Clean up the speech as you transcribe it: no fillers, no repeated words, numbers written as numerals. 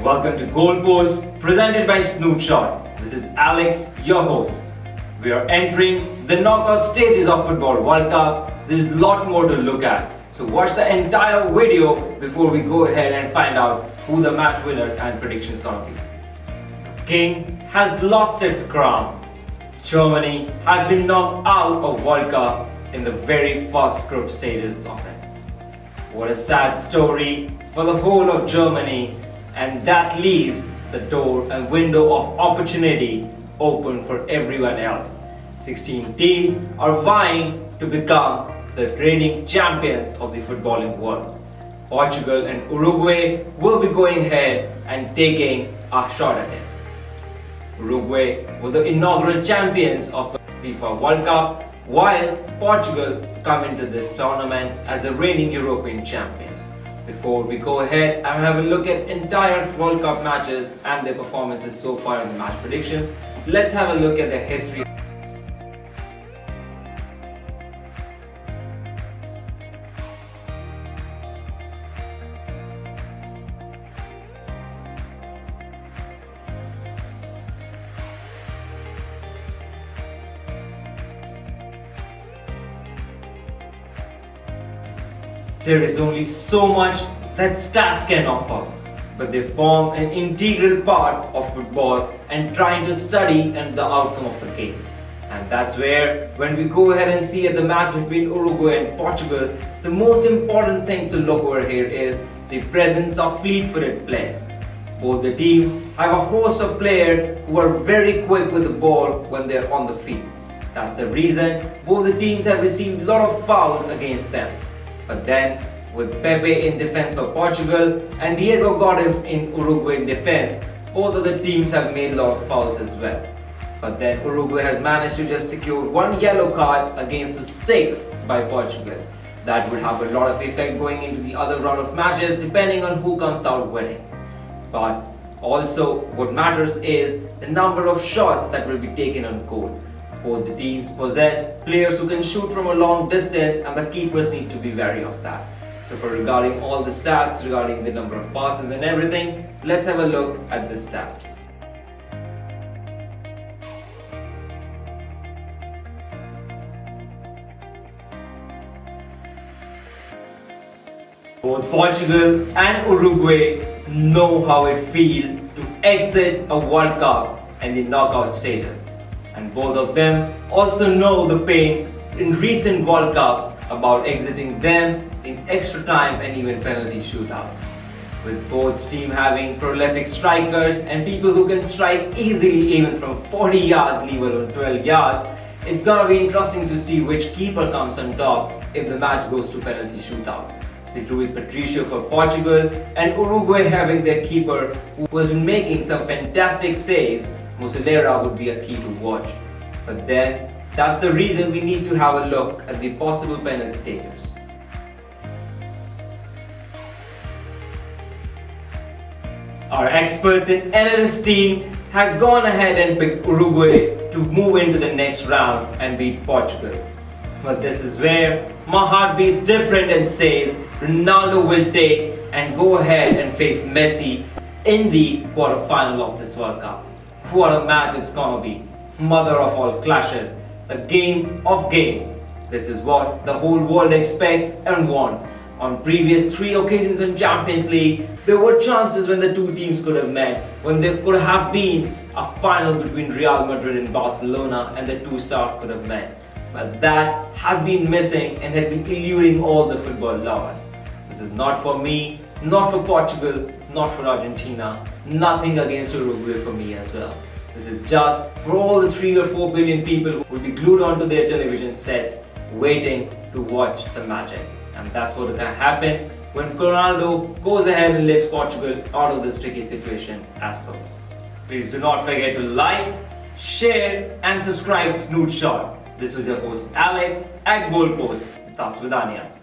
Welcome to Goalpost, presented by Snoot Shot. This is Alex, your host. We are entering the knockout stages of Football World Cup. There's a lot more to look at. So watch the entire video before we go ahead and find out who the match winner and predictions gonna be. King has lost its crown. Germany has been knocked out of World Cup in the very first group stages of it. What a sad story for the whole of Germany, and that leaves the door and window of opportunity open for everyone else. 16 teams are vying to become the reigning champions of the footballing world. Portugal and Uruguay will be going ahead and taking a shot at it. Uruguay were the inaugural champions of the FIFA World Cup, while Portugal come into this tournament as the reigning European champions. Before we go ahead and have a look at entire World Cup matches and their performances so far in the match prediction, let's have a look at their history. There is only so much that stats can offer, but they form an integral part of football and trying to study and the outcome of the game. And that's where, when we go ahead and see at the match between Uruguay and Portugal, the most important thing to look over here is the presence of fleet-footed players. Both the teams have a host of players who are very quick with the ball when they're on the field. That's the reason both the teams have received a lot of fouls against them. But then, with Pepe in defense for Portugal and Diego Godin in Uruguay in defense, both of the teams have made a lot of fouls as well. But then Uruguay has managed to just secure one yellow card against 6 by Portugal. That would have a lot of effect going into the other round of matches depending on who comes out winning. But also, what matters is the number of shots that will be taken on goal. Both the teams possess players who can shoot from a long distance, and the keepers need to be wary of that. So for regarding all the stats, regarding the number of passes and everything, let's have a look at this stat. Both Portugal and Uruguay know how it feels to exit a World Cup in the knockout stages. And both of them also know the pain in recent World Cups about exiting them in extra time and even penalty shootouts. With both teams having prolific strikers and people who can strike easily even from 40 yards, leave alone 12 yards, it's gonna be interesting to see which keeper comes on top if the match goes to penalty shootout. With Rui Patricio for Portugal and Uruguay having their keeper who has been making some fantastic saves, Muslera would be a key to watch. But then, that's the reason we need to have a look at the possible penalty takers. Our experts in analyst team has gone ahead and picked Uruguay to move into the next round and beat Portugal. But this is where my heart beats different and says Ronaldo will take and go ahead and face Messi in the quarterfinal of this World Cup. What a match it's gonna be. Mother of all clashes. The game of games. This is what the whole world expects and wants. On previous 3 occasions in Champions League, there were chances when the two teams could have met, when there could have been a final between Real Madrid and Barcelona and the two stars could have met. But that has been missing and had been eluding all the football lovers. This is not for me, not for Portugal, not for Argentina, nothing against Uruguay for me as well. This is just for all the 3 or 4 billion people who will be glued onto their television sets waiting to watch the magic. And that's what can happen when Ronaldo goes ahead and lifts Portugal out of this tricky situation as well. Please do not forget to like, share and subscribe to Snoot Shot. This was your host Alex at Goalpost. Tasvidania.